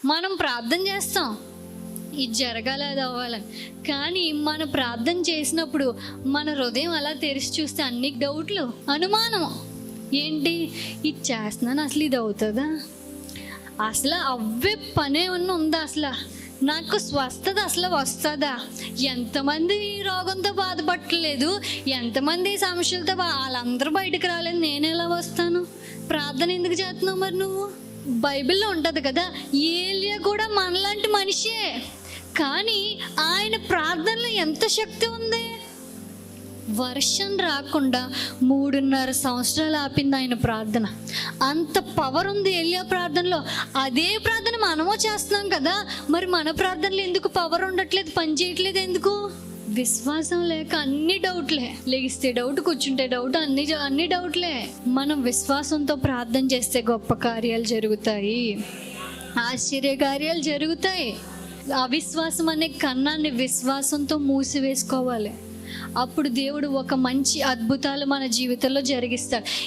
మనం ప్రార్థన చేస్తాం, ఇది జరగాలి, అది అవ్వాలని. కానీ మన ప్రార్థన చేసినప్పుడు మన హృదయం అలా తెరిచి చూస్తే అన్ని డౌట్లు, అనుమానం. ఏంటి, ఇది చేస్తున్నాను, అసలు ఇది అవుతుందా, అసలు అవ్వే పనే ఉందా, అసలు నాకు స్వస్థత అసలు వస్తుందా, ఎంతమంది ఈ రోగంతో బాధపడలేదు, ఎంతమంది ఈ సమస్యలతో వాళ్ళందరూ బయటకు రాలేదు, నేను ఎలా వస్తాను? ప్రార్థన ఎందుకు చేస్తున్నావు మరి నువ్వు? బైబిల్లో ఉంటుంది కదా, ఏలియా కూడా మనలాంటి మనిషే, కానీ ఆయన ప్రార్థనలో ఎంత శక్తి ఉంది. వర్షం రాకుండా 3.5 సంవత్సరాలు ఆపింది ఆయన ప్రార్థన. అంత పవర్ ఉంది ఏలియా ప్రార్థనలో. అదే ప్రార్థన మనమో చేస్తున్నాం కదా, మరి మన ప్రార్థనలో ఎందుకు పవర్ ఉండట్లేదు, పని చేయట్లేదు ఎందుకు? విశ్వాసం లేక అన్ని డౌట్లే. లెగిస్తే డౌట్, కూర్చుంటే డౌట్, అన్ని డౌట్లే. మనం విశ్వాసంతో ప్రార్థన చేస్తే గొప్ప కార్యాలు జరుగుతాయి, ఆశ్చర్య కార్యాలు జరుగుతాయి. అవిశ్వాసం అనే కన్నాన్ని విశ్వాసంతో మూసివేసుకోవాలి. అప్పుడు దేవుడు ఒక మంచి అద్భుతాలు మన జీవితంలో జరిగిస్తాడు.